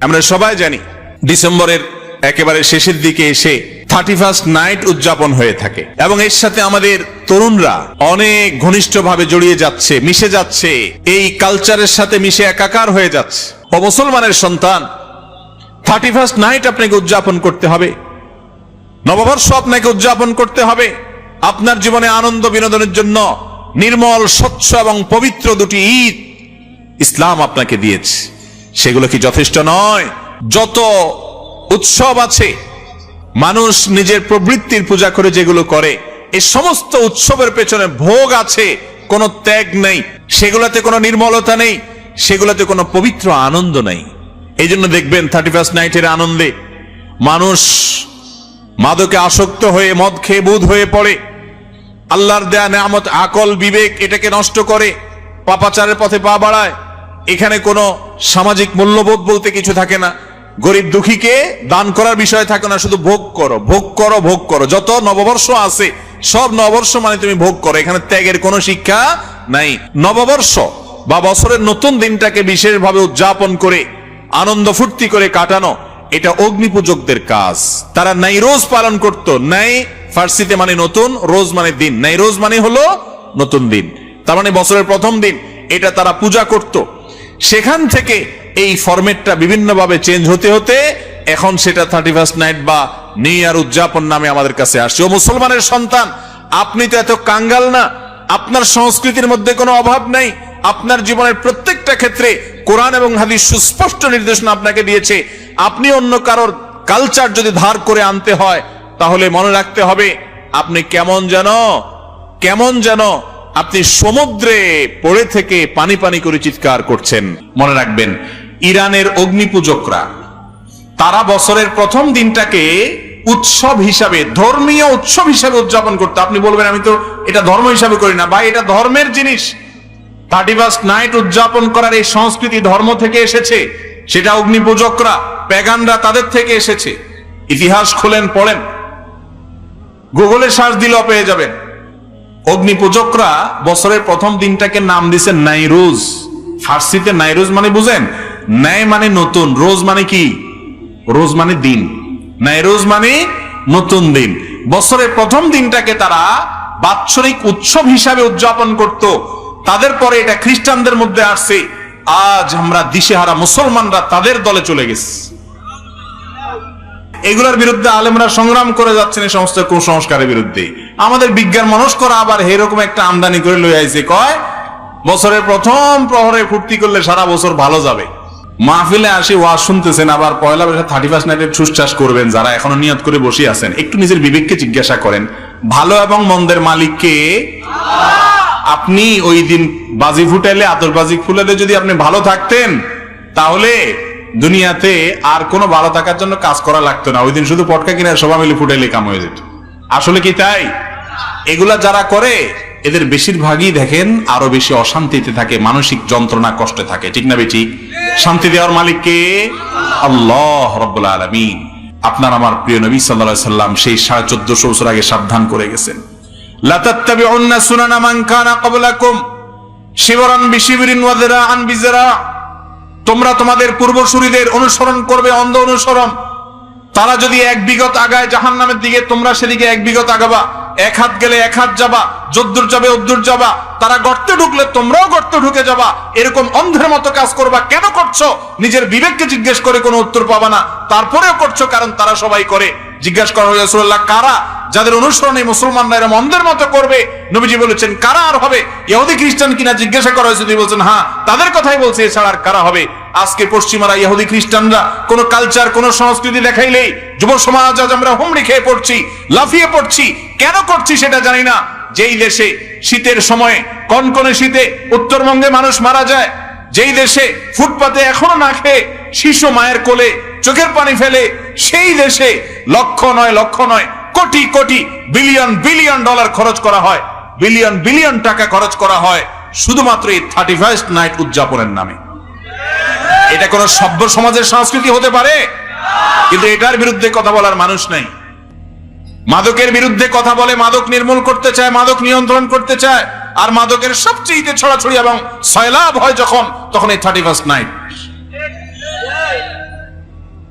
আমরা সবাই জানি ডিসেম্বরের একেবারে শেষের দিকে এসে 31st নাইট উদযাপন হয়ে থাকে এবং এর সাথে আমাদের তরুণরা অনেক ঘনিষ্ঠভাবে জড়িয়ে যাচ্ছে, মিশে যাচ্ছে, এই কালচারের সাথে মিশে একাকার হয়ে যাচ্ছে। ও মুসলমানের সন্তান, 31st নাইট আপনাকে উদযাপন করতে হবে, নববর্ষ আপনাকে উদযাপন করতে হবে। আপনার জীবনে আনন্দ বিনোদনের জন্য নির্মল, স্বচ্ছ এবং পবিত্র দুটি ঈদ ইসলাম আপনাকে দিয়েছে। সেগুলো কি যথেষ্ট নয়? যত উৎসব আছে, মানুষ নিজের প্রবৃত্তির পূজা করে যেগুলো করে, এই সমস্ত উৎসবের পেছনে ভোগ আছে, কোনো ত্যাগ নেই, সেগুলোতে কোনো নির্মলতা নেই, সেগুলোতে কোনো পবিত্র আনন্দ নেই। এই জন্য দেখবেন 31st নাইটের আনন্দে মানুষ মাদকে আসক্ত হয়ে মদ খেয়ে বুধ হয়ে পড়ে, আল্লাহর দেয়া নেয়ামত আকল বিবেক এটাকে নষ্ট করে, পাপাচারের পথে পা বাড়ায়। এখানে কোনো সামাজিক মূল্যবোধ বলতে কিছু থাকে না, গরিব দুঃখীকে দান করার বিষয় থাকে না, শুধু ভোগ করো, ভোগ করো, ভোগ করো। যত নববর্ষ আছে সব নববর্ষ মানে তুমি ভোগ করো, এখানে ত্যাগের কোনো শিক্ষা নাই। নববর্ষ বা বছরের নতুন দিনটাকে বিশেষভাবে উদযাপন করে আনন্দ ফুর্তি করে কাটানো, এটা অগ্নিপূজকদের কাজ। তারা নাইরোজ পালন করত। নাই ফার্সিতে মানে নতুন, রোজ মানে দিন। নাইরোজ মানে হলো নতুন দিন, তার মানে বছরের প্রথম দিন। এটা তারা পূজা করত। সেখান থেকে এই ফরম্যাটটা বিভিন্নভাবে চেঞ্জ হতে হতে এখন সেটা 31st নাইট বা নিউ ইয়ার উদযাপন নামে আমাদের কাছে আসছে। ও মুসলমানের সন্তান, আপনি তো এত কাঙ্গাল না, আপনার সংস্কৃতির মধ্যে কোনো অভাব নাই। আপনার জীবনের প্রত্যেকটা ক্ষেত্রে কোরআন এবং হাদিস সুস্পষ্ট নির্দেশনা আপনাকে দিয়েছে। আপনি অন্য কারোর কালচার যদি ধার করে আনতে হয়, তাহলে মনে রাখতে হবে আপনি কেমন যেন আপনি সমুদ্রে পড়ে থেকে পানি পানি করে চিৎকার করছেন। মনে রাখবেন, ইরানের অগ্নিপূজকরা তারা বছরের প্রথম দিনটাকে উৎসব হিসাবে, ধর্মীয় উৎসব হিসাবে উদযাপন করতো। আপনি বলবেন আমি তো এটা ধর্ম হিসাবে করি না। ভাই, এটা ধর্মের জিনিস। 31st নাইট উদযাপন করার এই সংস্কৃতি ধর্ম থেকে এসেছে। সেটা অগ্নিপূজকরা, প্যাগানরা, তাদের থেকে এসেছে। ইতিহাস খোলেন, পড়েন, গুগলে সার্চ দিলেও পেয়ে যাবেন। অগ্নিপূজকরা বছরের প্রথম দিনটাকে নাম দিয়েছে নাইরোজ। ফার্সিতে নাইরোজ মানে বুঝেন, ন্যায় মানে নতুন, রোজ মানে কি? রোজ মানে দিন, নাইরোজ মানে নতুন দিন। বছরের প্রথম দিনটাকে তারা বাৎসরিক উৎসব হিসাবে উদযাপন করত। তাদের পরে এটা খ্রিস্টানদের মধ্যে আসছে। আজ আমরা দিশেহারা মুসলমানরা তাদের দলে চলে গেছি। এগুলোর বিরুদ্ধে আলেমরা সংগ্রাম করে যাচ্ছেন, এই সমস্ত কুসংস্কারের বিরুদ্ধে। আমাদের বিজ্ঞান মনস্করা আবার এরকম একটা আমদানি করে লই আইছে, কয় বছরের প্রথম প্রহরে ফুর্তি করলে সারা বছর ভালো যাবে। মাহফিলে আসি ওয়াজ শুনতেছেন, আবার পয়লা বৈশাখ 31st নাইটের ঠুসঠাস করবেন। যারা এখনো নিয়ত করে বসে আছেন, একটু নিজের বিবেককে জিজ্ঞাসা করেন, ভালো এবং মন্দের মালিককে? আপনি ওই দিন বাজি ফুটাইলে, আতশবাজি ফুটাইলে যদি আপনি ভালো থাকতেন, তাহলে দুনিয়াতে আর কোনো ভালো থাকার জন্য কাজ করা লাগতো না। ওই দিন শুধু পটকা কিনে সবাই মিলে ফুটাইলে কাম হয়ে যেত। আসলে কি তাই? এগুলা যারা করে এদের বেশিরভাগই দেখেন আরো বেশি অশান্তিতে থাকে, মানসিক যন্ত্রণা, কষ্টে থাকে। ঠিক না বেঠিক? শান্তি দেওয়ার মালিক কে? আল্লাহ রাব্বুল আলামিন। আপনার আমার প্রিয় নবী সাল্লাল্লাহু আলাইহি সাল্লাম সেই 1450 বছর আগে সাবধান করে গেছেন, লা তাত্তাবিউন্না সুনানা মান কানা ক্বাবলাকুম শিবরান বিশিবরিন ওয়া যিরাআন বিযিরা। তোমরা তোমাদের পূর্বসূরীদের অনুসরণ করবে, অন্ধ অনুসরণ। তারা যদি 1 বিঘত আগায় জাহান্নামের দিকে, তোমরা সেদিকে 1 বিঘত আগাবা। 1 হাত গেলে 1 হাত যাবা, যদ্দূর যাবে অদ্দূর যাবা। তারা গর্তে ঢুকলে তোমরাও গর্তে ঢুকে যাবা। এরকম অন্ধের মতো কাজ করবা। কেন করছো? নিজের বিবেককে জিজ্ঞেস করে কোনো উত্তর পাবা না, তারপরেও করছো কারণ তারা সবাই করে। জিজ্ঞাসা করা হলো, রাসূলুল্লাহ, কারা যাদের অনুসরণে মুসলমানরা এরকম অন্ধের মতো করবে? নবীজি বলেছেন, কারা আর হবে? ইহুদি খ্রিস্টান কিনা জিজ্ঞাসা করা হয়েছে, তিনি বলছেন হ্যাঁ, তাদের কথাই বলছে, এছাড়া আর কারা হবে? আজকে পশ্চিমারা, ইহুদি খ্রিস্টানরা কোন কালচার, কোন সংস্কৃতি দেখাইলেই যুব সমাজ আজ আমরা হুমড়ি খেয়ে পড়ছি, লাফিয়ে পড়ছি। কেন করছি সেটা জানি না। যেই দেশে শীতের সময়ে, কনকনে শীতে উত্তরবঙ্গে মানুষ মারা যায়, যেই দেশে ফুটপাতে এখনো না খেয়ে শিশু মায়ের কোলে চোখের পানি ফেলে, সেই দেশে লক্ষ নয় crore crore billion billion dollar খরচ করা হয়, বিলিয়ন বিলিয়ন টাকা খরচ করা হয় শুধুমাত্র এই 31st নাইট উদযাপনের নামে। এটা কোন সভ্য সমাজের সংস্কৃতি হতে পারে? কিন্তু এটার বিরুদ্ধে কথা বলার মানুষ নাই। মাদকের বিরুদ্ধে কথা বলে, মাদক নির্মূল করতে চায়, মাদক নিয়ন্ত্রণ করতে চায়। আর মাদকের সবচেয়ে ছড়াছড়ি এবং সয়লাভ হয় যখন, তখন এই 31st নাইট।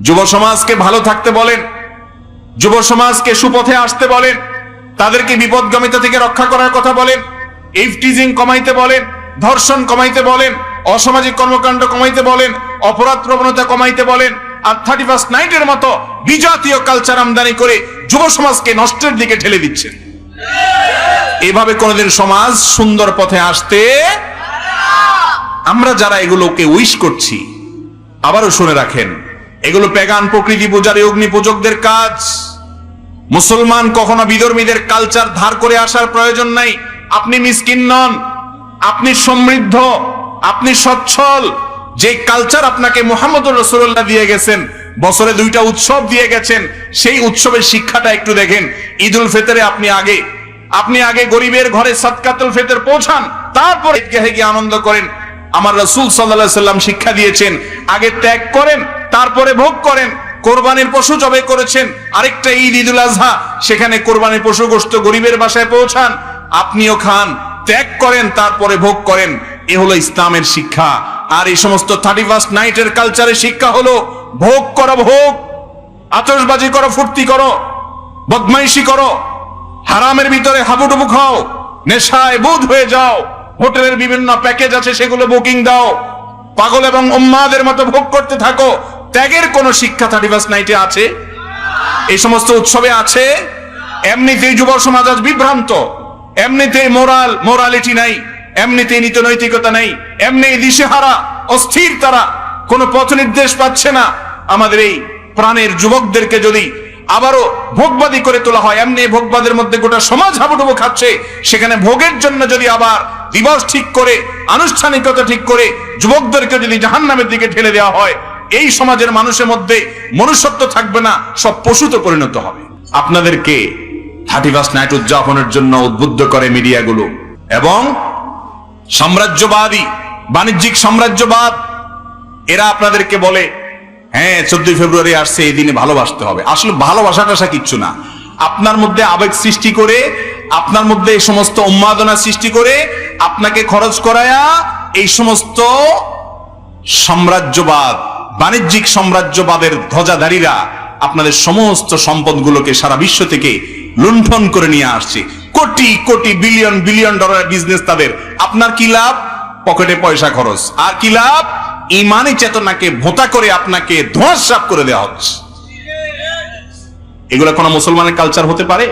যুব সমাজকে ভালো থাকতে বলেন, যুব সমাজকে সুপথে আসতে বলেন, তাদেরকে বিপদগামিতা থেকে রক্ষা করার কথা বলেন, ইফটিজিং কমাইতে বলেন, ধর্ষণ কমাইতে বলেন, অসামাজিক কর্মকাণ্ড কমাইতে বলেন, অপরাধ প্রবণতা কমাইতে বলেন। আর 31st নাইটের মতো বিজাতীয় কালচার আমদানি করে যুব সমাজকে নষ্টের দিকে ঠেলে দিচ্ছেন। এভাবে কোনোদিন সমাজ সুন্দর পথে আসতে, আমরা যারা এগুলোকে উইশ করছি, আবারও শুনে রাখেন, এগুলো পেগান প্রকৃতি পূজারী অগ্নি পূজকদের কাজ। মুসলমান কখনো বিধর্মীদের কালচার ধার করে আসার প্রয়োজন নাই। আপনি মিসকিন নন, আপনি সমৃদ্ধ, আপনি সচ্ছল। যে কালচার আপনাকে মুহাম্মদুর রাসূলুল্লাহ দিয়ে গেছেন, বছরে 2টা উৎসব দিয়ে গেছেন, সেই উৎসবের শিক্ষাটা একটু দেখেন। ঈদুল ফিতরে আপনি আগে গরিবের ঘরে সাদকাতুল ফিতর পৌঁছান, তারপর ঈদগাহে গিয়ে আনন্দ করেন। আমার রাসূল সাল্লাল্লাহু আলাইহি সাল্লাম শিক্ষা দিয়েছেন, আগে ত্যাগ করেন, তারপরে ভোগ করেন। কোরবানির পশু জবাই করেছেন, আরেকটা ঈদ, ঈদুল আজহা, সেখানে কোরবানির পশু গোশত গরিবের বাসায় পৌঁছান, আপনিও খান, ত্যাগ করেন, তারপরে ভোগ করেন। এ হলো ইসলামের শিক্ষা। আর এই সমস্ত 31st নাইটের কালচারের শিক্ষা হলো ভোগ করো, ভোগ, আতশবাজি করো, ফুর্তি করো, বদমাইশি করো, হারামের ভিতরে হাবুডুবু খাও, নেশায় বুধ হয়ে যাও, হোটেলের বিভিন্ন প্যাকেজ আছে সেগুলো বুকিং দাও, পাগল এবং উম্মাদের মতো ভোগ করতে থাকো। ত্যাগের কোন শিক্ষা 31st নাইটে আছে? এই সমস্ত উৎসবে আছে? এমনিতেই যুব সমাজ আজ বিভ্রান্ত, এমনিতেই মোরালিটি নাই, এমনিতেই নীতি নৈতিকতা নাই, এমনি দিশেহারা, অস্থির, তারা কোনো পথ নির্দেশ পাচ্ছে না। আমাদের এই প্রাণের যুবকদেরকে যদি আবারও ভোগবাদী করে তোলা হয়, এমনি ভোগবাদের মধ্যে গোটা সমাজ হাবুডুবু খাচ্ছে, সেখানে ভোগের জন্য যদি আবার দিবস ঠিক করে, আনুষ্ঠানিকতা ঠিক করে যুবকদেরকে যদি জাহান্নামের দিকে ঠেলে দেওয়া হয়, এই সমাজের মানুষের মধ্যে মনুষ্যত্ব থাকবে না, সব পশুতে পরিণত হবে। আপনাদেরকে 31st নাইট উদযাপনের জন্য উদ্বুদ্ধ করে মিডিয়াগুলো এবং সাম্রাজ্যবাদী, বাণিজ্যিক সাম্রাজ্যবাদ, এরা আপনাদেরকে বলে, হ্যাঁ 14 ফেব্রুয়ারি আসছে, এই দিনে ভালোবাসতে হবে। আসলে ভালোবাসাটা কিচ্ছু না, আপনার মধ্যে আবেগ সৃষ্টি করে, আপনার মধ্যে এই সমস্ত উন্মাদনা সৃষ্টি করে, আপনাকে খরচ করায়া এই সমস্ত সাম্রাজ্যবাদ, বাণিজ্যিক সাম্রাজ্যবাদের ধ্বজাধারীরা আপনাদের সমস্ত সম্পদগুলোকে সারা বিশ্ব থেকে লুণ্ঠন করে নিয়ে আসছে। কোটি কোটি বিলিয়ন বিলিয়ন ডলারের বিজনেস তাদের। আপনার কি লাভ? পকেটে পয়সা খরচ। আর কি লাভ? ইমানি চেতনাকে ভোঁতা করে আপনাকে ধোঁয়াশাপ করে দেওয়া হচ্ছে। এগুলা কোন মুসলমানের কালচার হতে পারে?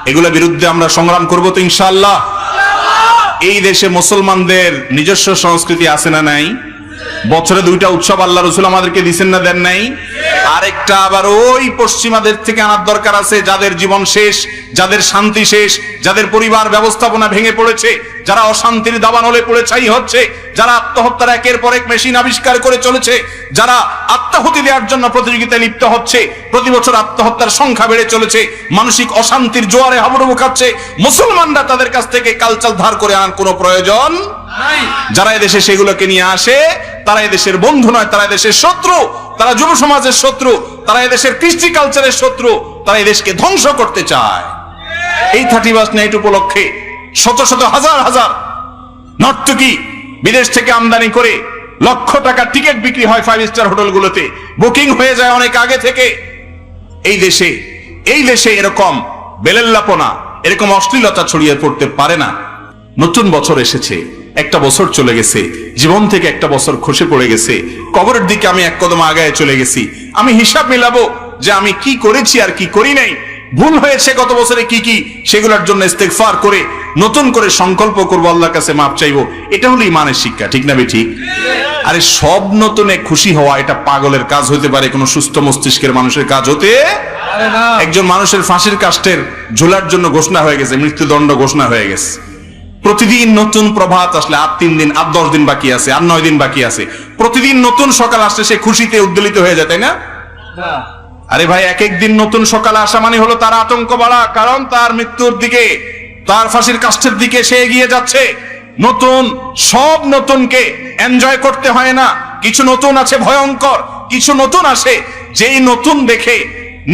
এগুলোর বিরুদ্ধে আমরা সংগ্রাম করব তো ইনশাআল্লাহ। এই দেশে মুসলমানদের নিজস্ব সংস্কৃতি আছে না নাই? বছরে 2টা উৎসব আল্লাহ রাসূল আমাদেরকে দিবেন না, দেন নাই? আরেকটা আবার ওই পশ্চিমাদের থেকে আনার দরকার আছে, যাদের জীবন শেষ, যাদের শান্তি শেষ, যাদের পরিবার ব্যবস্থাপনা ভেঙে পড়েছে, যারা অশান্তির দাবানলে পড়ে ছাই হচ্ছে, যারা আত্মহত্যার একের পর এক মেশিন আবিষ্কার করে চলেছে, যারা আত্মাহুতি দেওয়ার জন্য প্রতিযোগিতায় লিপ্ত হচ্ছে, প্রতি বছর আত্মহত্যার সংখ্যা বেড়ে চলেছে, মানসিক অশান্তির জোয়ারে হাবুডুবু খাচ্ছে। মুসলমানরা তাদের কাছ থেকে কালচার ধার করে আনার কোনো প্রয়োজন নাই। যারা এদেশে সেগুলোকে নিয়ে আসে, তারা এদেশের বন্ধু নয়, তারা এদেশের শত্রু, তারা যুব সমাজের শত্রু, তারা এদেশের কৃষ্টি কালচারের শত্রু, তারা এদেশকে ধ্বংস করতে চায়। এই 31st নাইট উপলক্ষে শত শত হাজার হাজার নর্তকী বিদেশ থেকে আমদানি করে লক্ষ টাকা টিকিট বিক্রি হয় 5 স্টার হোটেলগুলোতে, বুকিং হয়ে যায় অনেক আগে থেকে। এই দেশে এরকম বেলেল্লাপনা, এরকম অশ্লীলতা ছড়িয়ে পড়তে পারে না। নতুন বছর এসেছে, একটা বছর চলে গেছে, জীবন থেকে একটা বছর খসে পড়ে গেছে, কবরের দিকে আমি এক কদম আগায় চলে গেছি। আমি হিসাব মিলাবো যে আমি কি করেছি আর কি করি নাই, ভুল হয়েছে গত বছরে কি কি, সেগুলোর জন্য ইস্তেগফার করে নতুন করে সংকল্প করবো, আল্লাহর কাছে মাপ চাইবো। এটা হলো ঈমানের শিক্ষা, ঠিক না ঠিক? আরে সব নতুনে খুশি হওয়া এটা পাগলের কাজ হতে পারে, কোনো সুস্থ মস্তিষ্কের মানুষের কাজ হতে পারে না। একজন মানুষের ফাঁসির কাষ্ঠের ঝোলার জন্য ঘোষণা হয়ে গেছে, মৃত্যুদণ্ড ঘোষণা হয়ে গেছে। প্রতিদিন নতুন প্রভাত আসলে, আর 3 দিন, আর 10 দিন বাকি আছে, আর 9 দিন বাকি আছে, প্রতিদিন নতুন সকাল আসলে সে খুশিতে উদ্বেলিত হয়ে যায়, তাই না? আরে ভাই, এক এক দিন নতুন সকালে আসা মানে হলো তার আতঙ্ক বাড়া, কারণ তার মৃত্যুর দিকে, তার ফাঁসির কাষ্ঠের দিকে সে এগিয়ে যাচ্ছে। নতুন, সব নতুনকে এনজয় করতে হয় না, কিছু নতুন আছে ভয়ঙ্কর, কিছু নতুন আসে যেই নতুন দেখে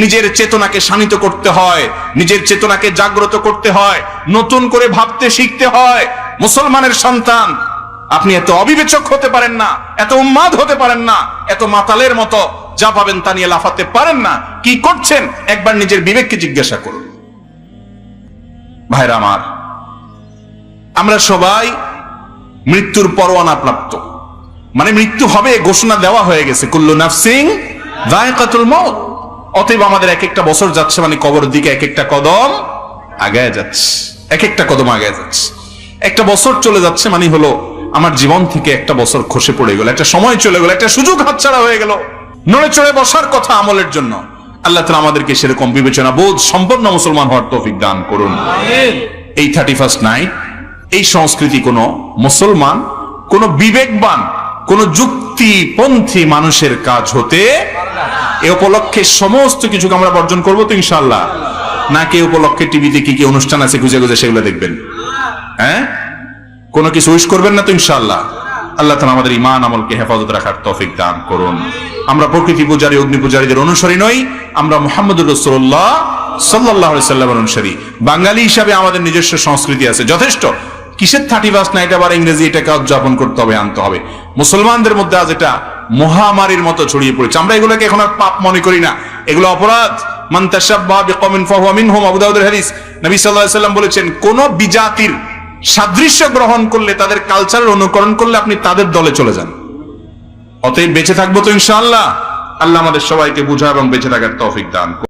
নিজের চেতনাকে শানিত করতে হয়, নিজের চেতনাকে জাগ্রত করতে হয়, নতুন করে ভাবতে শিখতে হয়। মুসলমানের সন্তান, আপনি এত অবিবেচক হতে পারেন না, এত উন্মাদ হতে পারেন না, এত মাতালের মতো যা পাবেন তা নিয়ে লাফাতে পারেন না। কি করছেন একবার নিজের বিবেককে জিজ্ঞাসা করুন। ভাইরা আমার, আমরা সবাই মৃত্যুর পরোয়ানা প্রাপ্ত, মানে মৃত্যু হবে ঘোষণা দেওয়া হয়ে গেছে, কুল্লু নাফসিন যায়কাতুল মাউত। অতএব আমাদের এক একটা বছর যাচ্ছে মানে কবরের দিকে এক একটা কদম আগায় যাচ্ছে, এক একটা কদম আগায় যাচ্ছে। একটা বছর চলে যাচ্ছে মানে হলো আমার জীবন থেকে একটা বছর খসে পড়ে গেল, একটা সময় চলে গেল, একটা সুযোগ হাতছাড়া হয়ে গেল। নড়ে চড়ে বসার কথা আমলের জন্য। আল্লাহ তাআলা আমাদেরকে সেরকম বিবেচনা বোধ সম্পন্ন মুসলমান হওয়ার তৌফিক দান করুন। এই 31st নাইট, এই সংস্কৃতি কোন মুসলমান, কোন বিবেকবান, কোন যুক্তিপন্থী মানুষের কাজ হতে এ উপলক্ষে সমস্ত কিছুকে আমরা বর্জন করবো তো ইনশাআল্লাহ। নাকি এ উপলক্ষে টিভিতে কি কি অনুষ্ঠান আছে খুঁজে খুঁজে সেগুলো দেখবেন? হ্যাঁ, কোনো কিছু উইশ করবেন না তো ইনশাআল্লাহ। আল্লাহ তাআলা আমাদের ঈমান আমলকে হেফাজত রাখার তৌফিক দান করুন। আমরা প্রকৃতি পূজারী, অগ্নি পূজারীদের অনুসারী নই, আমরা মুহাম্মদুর রাসূলুল্লাহ সাল্লাল্লাহু আলাইহি সাল্লামের অনুসারী। বাঙালি হিসাবে আমাদের নিজস্ব সংস্কৃতি আছে, যথেষ্ট। কিসের 31st নাইট আবার ইংরেজি এটাকে উদযাপন করতে হবে, আনতে হবে? মুসলমানদের মধ্যে আজ এটা মহামারীর মতো ছড়িয়ে পড়েছে। আমরা এগুলোকে এখন আর পাপ মনে করি না, এগুলো অপরাধ। মান তাশাব্বাহা বিকওমিন ফাহুয়া মিনহুম, আবু দাউদের হাদিস। নবী সাল্লাল্লাহু আলাইহি সাল্লাম বলেছেন, কোন বিজাতির সাদৃশ্য গ্রহণ করলে, তাদের কালচারের অনুকরণ করলে আপনি তাদের দলে চলে যান। অতএব বেঁচে থাকবো তো ইনশাআল্লাহ। আল্লাহ আমাদের সবাইকে বুঝা এবং বেঁচে থাকার তৌফিক দান করুন।